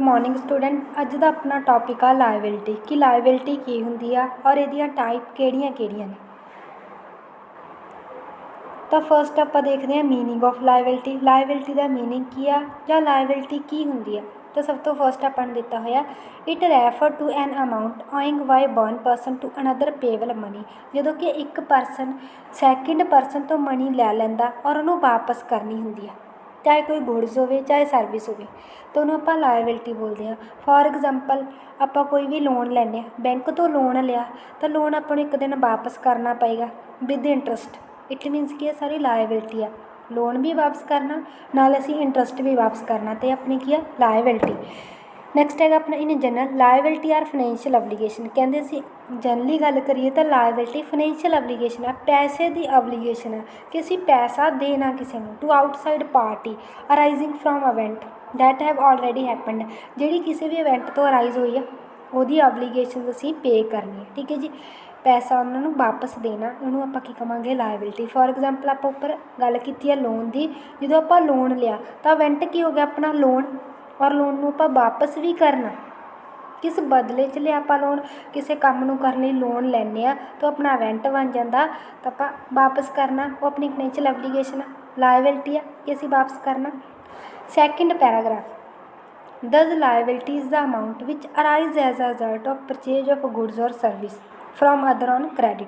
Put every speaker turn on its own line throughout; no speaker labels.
Morning student. अज का अपना topic आ liability कि लायबिलिटी की होंगी आ और ये टाइप किहड़ियां-किहड़ियां ने। तो फस्ट आप देखते हैं मीनिंग ऑफ लायबिलिटी। लायबिलिटी का मीनिंग की आ जां लायबिलिटी की होंगी है। तो सब तो फस्ट अपन दिता होया it refer to an amount owing by one person to another payable money. जो कि एक परसन सैकेंड परसन तो मनी लै लैंदा और उन्होंने वापस करनी होंगी है, चाहे कोई गुड्स हो चाहे सर्विस हो, तो उन्होंने आप लायबिलिटी बोलते हैं। फॉर एग्जाम्पल आप कोई भी लोन लैने बैंक तो लोन लिया तो लोन अपन एक दिन वापस करना पेगा विद इंटरस्ट। इट मीनस कि सारी लायबिलिटी है, लोन भी वापस करना नाल असी इंटरस्ट भी वापस करना, तो अपनी की है लायबिलिटी। नैक्सट है अपना in general liability are financial obligation. कहते असी जनरली गल करिए तो लायबिलिटी फाइनैंशियल ओबलीगेशन है, पैसे की ओबलीगेशन है कि असी पैसा देना किसी को to outside party arising from event that have already happened. जी किसी भी इवेंट तो अराइज हुई है वो ओबलीगेशन असी पे करनी है, ठीक है जी। पैसा उन्होंने वापस देना उन्होंने आप कहेंगे लायबिलिटी। फॉर एग्जाम्पल आप उपर गल की है लोन की, जो आप लोन लिया तो इवेंट की हो गया अपना लोन, और लोन को आप वापस भी करना किस बदले च लिया। आप लोन किसी काम को करने लोन लैने तो अपना इवेंट बन जाता तो आप वापस करना, वो अपनी फाइनैंशियल ओबलीगेशन लायबिलिटी है कि असी वापस करना। Second paragraph this liability is the amount which arise as a result of purchase of goods और service from other on credit.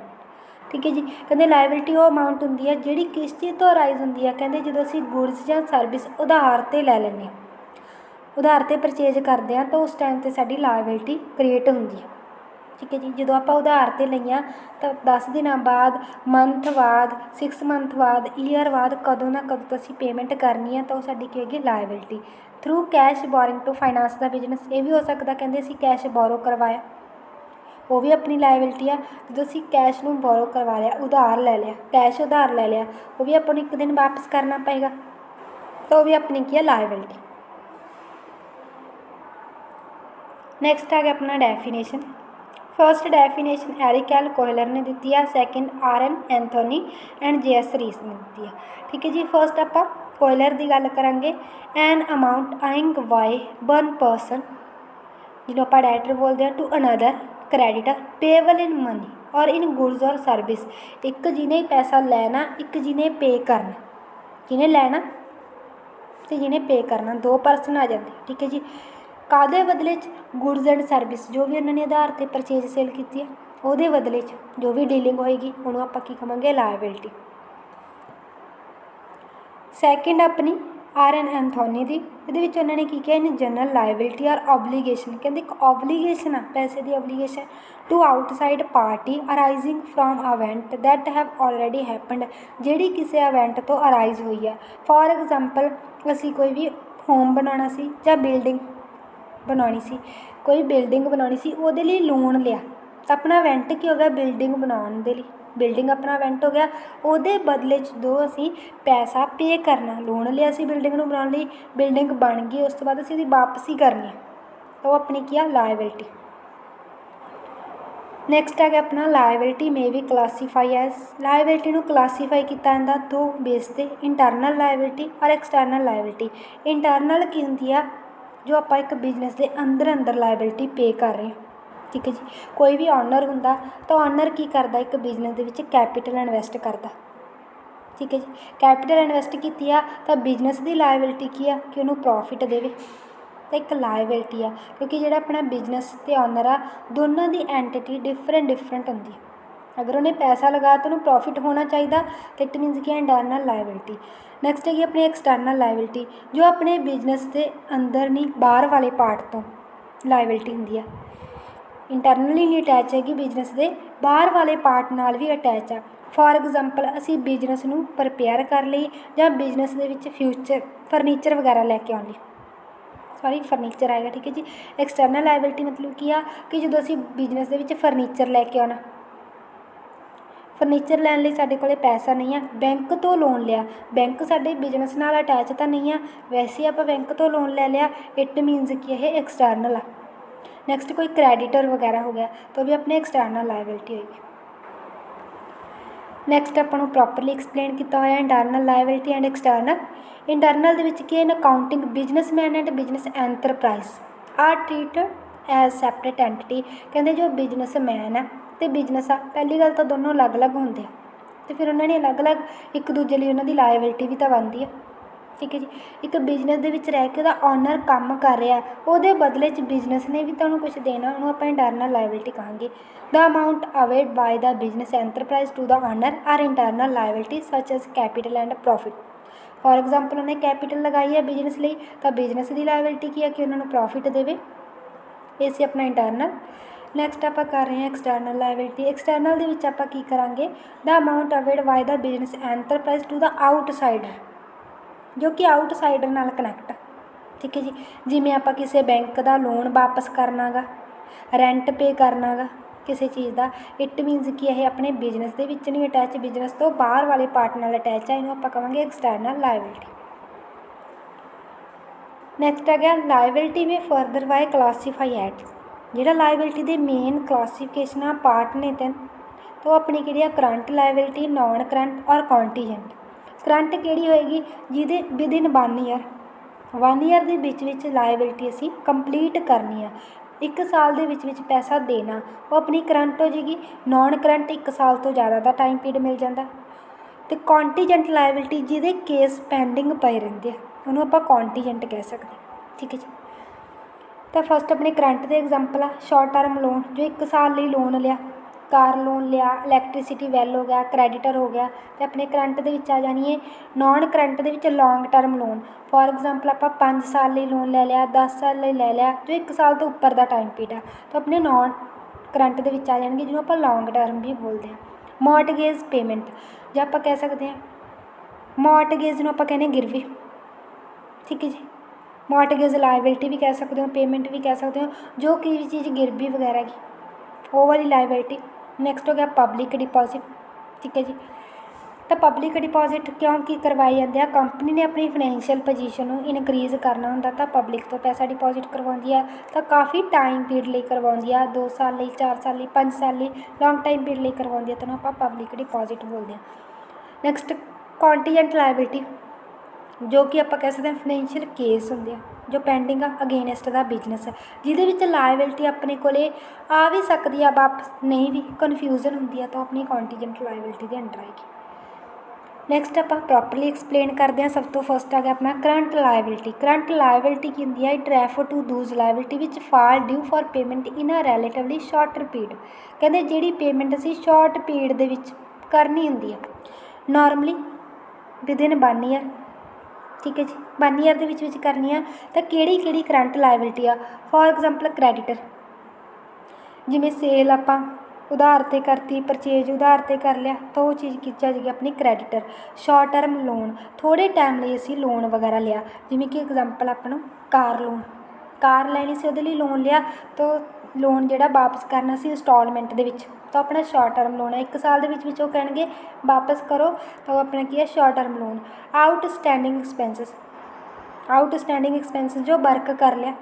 ठीक है जी, कहते लायबिलिटी वो अमाउंट होंगी है जी किस चीज़ तो अराइज होंगी है, कहते जो असी गुड्स या सर्विस उधार पर लै लें, उधार पर परचेज करते हैं तो उस टाइम पर साड़ी लायबिलिटी क्रिएट होंगी है। ठीक है जी, जो आप उधार पर लिया तो 10 दिनों बाद, मंथ बाद, 6 मंथ बाद, ईयर बाद कदों ना कदों तो असी पेमेंट करनी है, तो साड़ी की होगी liability. Through cash borrowing to finance का बिजनेस, ये भी हो सकता कहते असी कैश बोरो करवाया वो भी अपनी लायबिलिटी है। जो असी कैश में बोरो करवा लिया उधार लै लिया, कैश उधार लै लिया वो भी अपन एक दिन वापस करना पेगा, तो वो भी अपनी की है लायबिलिटी। नैक्सट आ गया अपना definition. First definition Eric L Kohler ने दी है, second R M. Anthony and J S. Rees ने दी है। ठीक है जी, फर्स्ट आप कोहलर की गल करांगे। An amount owing by one person जिन्होंने आप डेटर बोलते हैं to another creditor payable in money और इन गुड्स और सर्विस। एक जिन्हें पैसा लैना, एक जिन्हें पे करना, जिन्हें लैना तो जिन्हें पे करना, दो परसन आ जाते। ठीक है जी, कादे बदले गुड्स एंड सर्विस जो भी उन्होंने आधार पर परचेज सेल की है वो बदले जो भी डीलिंग होएगी उन्होंने आप कहेंगे लायबिलिटी। सैकेंड अपनी आर.एन. एंथोनी की ये उन्होंने की किया इन जनरल लायबिलिटी और ओबलीगेशन। कहते एक ओबलीगेशन है पैसे की obligation to outside party arising from event that have already happened, जी किसी इवेंट तो अराइज हुई है। फॉर एग्जाम्पल असी कोई भी होम बनाना सी या बिल्डिंग बनानी सी, कोई बिल्डिंग बनानी सी वो लोन लिया तो अपना इवेंट की हो गया बिल्डिंग बनाने के लिए, बिल्डिंग अपना इवेंट हो गया वो बदले दो असी पैसा पे करना। लोन लिया सी बिल्डिंग को बनाने लिए, बिल्डिंग बन गई उस तो बाद असी वापसी करनी है, तो अपनी की है लायबिलिटी। नैक्सट आ गया अपना लायबिलिटी में भी क्लासीफाई एज। लायबिलिटी को क्लासीफाई किया जाता दो बेस से, इंटरनल लायबिलिटी और एक्सटर्नल लायबिलिटी। इंटरनल की होंगी है जो आप एक बिजनेस के अंदर अंदर लायबिलिटी पे कर रहे हैं। ठीक है जी, कोई भी ऑनर होंदा तो ऑनर की करता एक बिजनेस के विच कैपीटल इन्वेस्ट करता। ठीक है जी, कैपीटल इन्वेस्ट की तो बिजनेस की लायबिलिटी की है कि उन्होंने प्रॉफिट देवे, तो एक लायबिलिटी है क्योंकि जो अपना बिजनेस तो ऑनर आ दोनों की एंटिटी डिफरेंट होंगी। अगर उन्हें पैसा लगाया तो उन्हें प्रॉफिट होना चाहिए, तो इट मीनस कि इंटरनल लायबिलिटी। नैक्सट है अपनी एक्सटर्नल लायबिलिटी जो अपने बिजनेस के अंदर नहीं बाहर वाले पार्ट तो लायबिलिटी होंगी है। इंटरनली नहीं अटैच हैगी, बिजनेस के बाहर वाले पार्ट नाल भी अटैच है। फॉर एग्जाम्पल असी बिजनेस नूं प्रपेयर कर ली या बिजनेस के विच फ्यूचर फर्नीचर वगैरह लैके आने, सॉरी फर्नीचर आएगा। ठीक है जी, एक्सटर्नल लायबिलिटी मतलब की आ कि जो असी बिजनेस के विच फर्नीचर लैके आना, फर्नीचर लैन लई साडे कोले पैसा नहीं है, बैंक तो लोन लिया, बैंक साडे बिजनेस नाल अटैच तो नहीं है, वैसे आप बैंक तो लोन लै लिया, इट मीनस कि यह एक्सटर्नल आ। नैक्सट कोई क्रैडिटर वगैरह हो गया तो भी अपनी एक्सटर्नल लायबिलिटी होगी। नैक्सट आपको प्रॉपरली एक्सप्लेन किया हुआ internal liability and external. Internal के in accounting businessman and business enterprise are treated as separate entity. कहते जो बिजनेसमैन है तो बिजनेस आ, पहली गल तो दोनों अलग अलग होंगे, तो फिर उन्होंने अलग अलग एक दूजे लिए उन्होंने लायबिलिटी भी तो बनती है। ठीक है जी, एक बिजनेस के विच रह के ਉਹਦਾ ऑनर काम कर रहा है, ਉਹਦੇ बदले बिजनेस ने भी तो ਉਹਨੂੰ कुछ देना, ਉਹਨੂੰ ਆਪਾਂ इंटरनल लायबिलिटी कहांगे। The amount owed by the business enterprise to the owner are internal liability such as capital and profit. For example उन्हें कैपिटल लगाई है बिजनेस लिए, तो बिजनेस की लायबिलिटी की है कि उन्होंने प्रॉफिट देवे, ये सी अपना इंटरनल। नैक्सट आप कर रहे हैं एक्सटर्नल लायबिलिटी। एक्सटर्नल के विच आपां की करांगे, the amount owed by the business enterprise to the outsider, जो कि आउटसाइडर नाल कनैक्ट। ठीक है जी, जिमें आपां किसी बैंक का लोन वापस करना गा, रेंट पे करना गा किसी चीज़ का, इट मीनस कि यह अपने बिजनेस के विच नहीं अटैच, बिजनेस तो बाहर वाले पार्ट नाल अटैच है, इन्हूं आपां कहांगे एक्सटर्नल लायबिलिटी। नैक्सट आ गया लायबिलिटी में फरदर बाय क्लासीफाई एट, जिहड़ा लायबिलिटी के मेन क्लासीफिकेशन पार्ट ने तीन, तो अपनी किहड़ी आ करंट लायबिलिटी, नॉन करंट और कॉन्टीजेंट। करंट किहड़ी होएगी जिहदे विद इन 1 ईयर, 1 ईयर के विच लायबिलिटी असी कंप्लीट करनी है, 1 साल के विच पैसा देना, वो अपनी करंट हो जाएगी। नॉन करंट 1 साल तो ज़्यादा का टाइम पीरियड मिल जाता। तो कॉन्टीजेंट लायबिलिटी जिहदे केस पेंडिंग पे रहिंदे आ, उन्होंने आप कॉन्टीजेंट कह सकते। ठीक है जी, तो फस्ट अपने करंट के एग्जाम्पल आ शॉर्ट टर्म लोन, जो 1 साल लिए लोन लिया, कार लोन लिया, इलैक्ट्रिसिटी वैल हो गया, क्रैडिटर हो गया, तो अपने करंट के आ जानी है। नॉन करंट के long term loan, for example आप 5 साल लिए लोन ले लिया, 10 साल लिए ले लिया, जो 1 साल तो उपर का टाइम पीरियड है, तो अपने नॉन करंट के आ जाएंगे, जिन्होंं आप लॉन्ग टर्म भी बोलते हैं। मॉर्टगेज पेमेंट, जो आप कह सकते हैं मॉर्टगेज ਨੂੰ ਆਪਾਂ ਕਹਿੰਦੇ गिरवी। ठीक है जी, मॉर्टगेज लायबिलिटी भी कह सकते हो, पेमेंट भी कह सकते हो, जो कि चीज़ गिरवी वगैरह की वो वाली लायबिलिटी। नैक्सट हो गया पब्लिक डिपॉजिट। ठीक है जी, तो पब्लिक डिपॉजिट क्यों की करवाई जाती है, कंपनी ने अपनी फाइनैंशियल पोजीशन इनक्रीज़ करना होंदा तो पब्लिक तो पैसा डिपॉजिट करवाती है, तो काफ़ी टाइम पीरियड लिए करवाती है, 2 साल लिए, 4 साल लिए, 5 साल लिए, लॉन्ग टाइम पीरियड लिए करवाती है, तो आप पब्लिक डिपॉजिट बोलते हैं। नैक्सट कॉन्टीजेंट लायबिलिटी, जो कि आप कह सकते हैं फाइनैंशियल केस होंगे जो पेंडिंग आ अगेनस्ट द बिजनेस, जिहदे लायबिलिटी अपने को आ भी सकती है, वापस नहीं भी, कन्फ्यूजन होंगी है, तो अपनी कॉन्टीजेंट लायबिलिटी के अंडर आएगी। नैक्सट आप प्रॉपरली एक्सप्लेन करते हैं। सब तो फस्ट आ गया अपना करंट लायबिलिटी। करंट लायबिलिटी की होंगी है, it refer to those liability which fall due for payment in a relatively shorter period. कहते जी पेमेंट असी शॉर्ट पीरियड के करनी होंगी है, नॉर्मली विद इन 1 ईयर। ठीक है जी, 1 ईयर के विच करनी है, तो किहड़ी करंट लायबिलिटी आ, फॉर एग्जाम्पल क्रैडिटर, जिमें सेल आपां उधार ते करती, परचेज उधार ते कर लिया, तो वो चीज़ की जाएगी अपनी क्रैडिटर। शॉर्ट टर्म लोन, थोड़े टाइम लिए असी लोन वगैरह लिया, जिमें कि एग्जाम्पल अपन कार लोन, कार लैनी से वो लोन लिया, तो लोन जोड़ा वापस करना सी इंस्टॉलमेंट के, तो अपना शॉर्ट टर्म लोन है, 1 साल के कहेंगे वापस करो, तो अपना की है short term loan. Outstanding expenses, outstanding expenses जो वर्क कर लिया,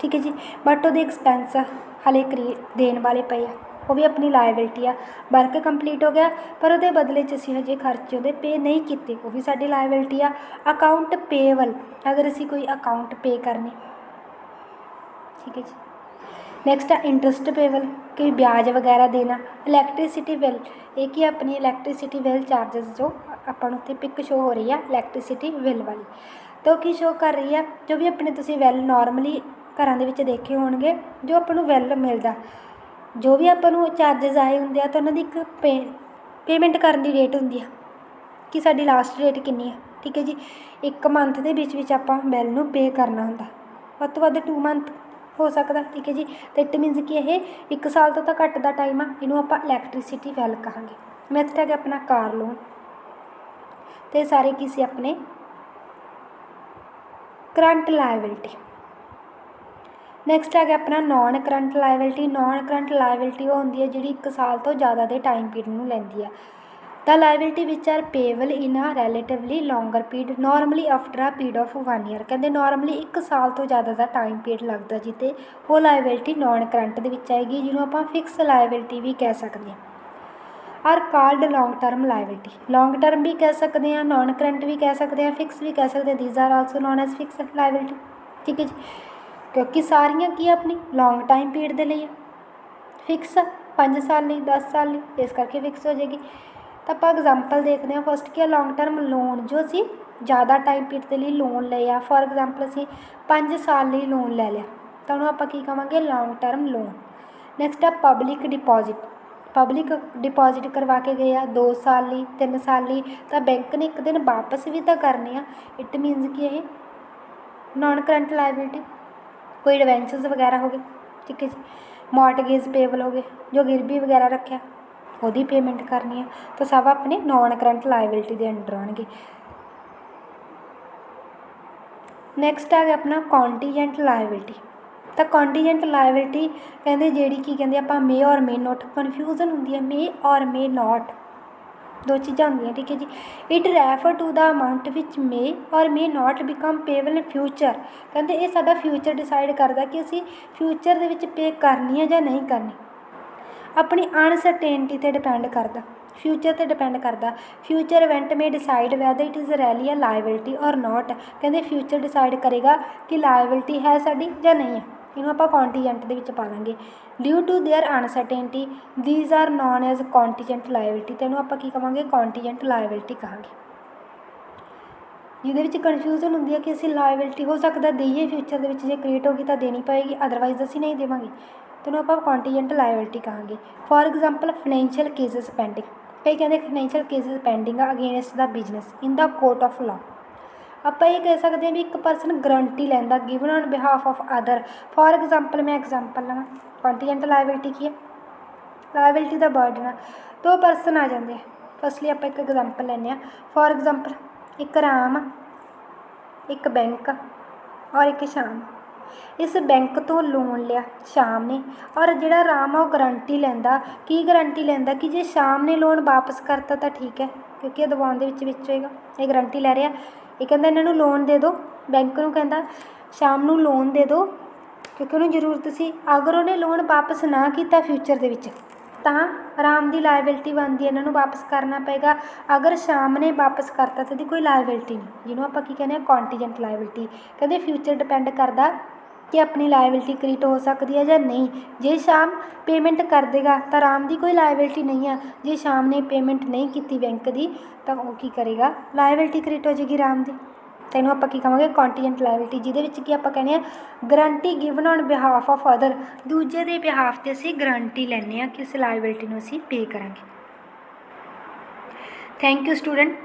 ठीक है जी, बट वो एक्सपेंस हाले देने वाले पे आ, वो भी अपनी लायबिलिटी आ। वर्क कंप्लीट हो गया पर वो बदले असी हजे खर्चे वो पे नहीं किए, वो भी साडी लायबिलिटी आ। अकाउंट पेएबल, अगर असी कोई अकाउंट पे करने, ठीक है जी। नैक्सट आ इंटरस्ट पेएबल, कोई ब्याज वगैरह देना। इलैक्ट्रिसिटी बिल, एक ही अपनी इलैक्ट्रिसिटी बिल चार्जिस जो अपन उत्थे पिक शो हो रही है इलैक्ट्रिसिटी बिल वाली, तो की शो कर रही है, जो भी अपने तुसीं बिल नॉर्मली घरां दे विच देखे होणगे, जो अपन नूं बिल मिलदा, जो भी अपन नूं चार्जिस आए होंदे आ, तो उन्हां दी एक पेमेंट करन दी डेट होंदी है कि साडी लास्ट डेट किन्नी है। ठीक है जी, 1 मंथ के विच आपां बिल नूं पे करना हुंदा, वध तो वध 2 मंथ हो सकता। ठीक है जी, तो इट मीनस कि यह 1 साल तो घट का टाइम आ, इनू आप इलैक्ट्रिसिटी बिल कहांगे। नैक्सट है अपना कार लोन, तो सारे किसी अपने करंट लायबिलिटी। नैक्सट है अपना non current liability. Non current liability वो होंगी है जी 1 साल तो ज़्यादा के टाइम पीरियड में लैंदी है। The liability which are payable in a relatively longer period, normally after a period of 1 year. कहते नॉर्मली 1 साल तो ज़्यादा का टाइम पीरियड लगता जिते वो लायबिलिटी नॉन करंट के आएगी, जिन्होंने आप फिक्स लायबिलिटी भी कह सकते हैं। Are called long term liability, long term भी कह सकते हैं, नॉन करंट भी कह सकते हैं, फिक्स भी कह सकते हैं, these are also known as fix liability. ठीक है जी, क्योंकि सारियां की अपनी लॉन्ग टाइम पीरियड के लिए फिक्स 5 साल ਲਈ 10 साल ਲਈ, इस करके फिक्स हो जाएगी। तो आप एग्जाम्पल देखते हैं। फस्ट क्या लॉन्ग टर्म लोन जो असी ज़्यादा टाइम पीरियड के लिए लोन लिया, फॉर एग्जाम्पल असी 5 साल ਲਈ लोन ले लिया तो उन्होंने आप की कहेंगे लॉन्ग टर्म लोन। नैक्सट है पब्लिक डिपॉजिट। पब्लिक डिपॉजिट करवा के गए 2 साल ਲਈ 3 साल ਲਈ तो बैंक ने एक दिन वापस भी तो करने। इट मीनस कि ये नॉन करंट लाइबिलिटी, कोई डिवेंचर्स वगैरह हो गए, ठीक है जी, मॉर्टगेज पेबल हो गए, जो गिरवी वगैरह रखा ਉਹਦੀ पेमेंट करनी है, तो सब अपने नॉन करंट लाइबिलिटी के अंडर आएंगे। नैक्सट आ गया अपना कॉन्टीजेंट लाइबिलिटी। तो कॉन्टीजेंट लाइबिलिटी कहते जी की कहते आप मे और मे नॉट, कन्फ्यूजन होंगी है मे और मे नॉट, दो चीज़ा होंगे, ठीक है जी। It refer to the amount which may or may not become payable in future. कहते ये साडा फ्यूचर डिसाइड करता कि असी फ्यूचर दे विच पे करनी है या नहीं करनी, अपनी अनसरटेनटी ते डिपेंड करता, फ्यूचर ते डिपेंड करता। फ्यूचर इवेंट में decide weather it is rally a liability और नॉट। कहते फ्यूचर डिसाइड करेगा कि लाइबिलिटी है साडी या नहीं है, इनू आप कॉन्टीजेंट दे विच पा लांगे। Due to their uncertainty these are known as contingent liability, तो इनू आप की कहांगे कॉन्टीजेंट लाइबिलिटी कहांगे। जिहदे विच कन्फ्यूजन होंदी है कि असीं लाइबिलिटी हो सकता देईए फ्यूचर दे विच, जे क्रिएट होगी तो देनी पएगी, अदरवाइज असीं नहीं देवांगे, तो इनू आप कॉन्टीजेंट लाइबिलिटी कहांगे। For example financial cases pending, कई कहते financial cases pending against the business in the court of law. आप ये कह सकते हैं भी एक परसन गारंटी लैंदा given on behalf of other. For example मैं एग्जाम्पल लवां, कॉन्टीजेंट लाइबिलिटी की है, लाइबिलिटी का बर्डन है, 2 परसन आ जाते हैं। फसटली आप एक एग्जाम्पल लैंने, फॉर एग्जाम्पल एक राम, एक बैंक और एक शाम। इस बैंक तो लोन लिया शाम ने, और जिहड़ा राम है वो गारंटी लैंदा, की गारंटी लैंदा कि जे शाम ने लोन वापस करता तो ठीक है, क्योंकि ये दबाउण दे विच होएगा, ये गारंटी लै रहा। ये कहता इन्हों लोन दे दो, बैंक नूं कहता शाम नूं लोन दे दो क्योंकि उन्हें जरूरत सी। अगर उन्हें लोन वापस ना किया फ्यूचर दे विच तां राम की लाइबिलिटी बनती है, इन्हों वापस करना पेगा। अगर शाम ने वापस करता तो कोई लाइबिलिटी नहीं, जिन्होंने आप की कहने कॉन्टीजेंट लाइबिलिटी। कहते फ्यूचर डिपेंड करता कि अपनी लाइबिलिटी क्रिएट हो सकती है या नहीं। जे शाम पेमेंट कर देगा तो राम की कोई लाइबिलिटी नहीं है, जे शाम ने पेमेंट नहीं की बैंक की तो वो की करेगा, लाइबिलिटी क्रिएट हो जाएगी राम की। तो इन्हों आप की कहेंगे कॉन्टीजेंट लाइबिलिटी, जिहदे कि आप कहने guarantee given on behalf of other, दूजे के बिहाफ से असीं गारंटी लैंने कि उस लाइबिलिटी नूं असीं पे करांगे। Thank you student.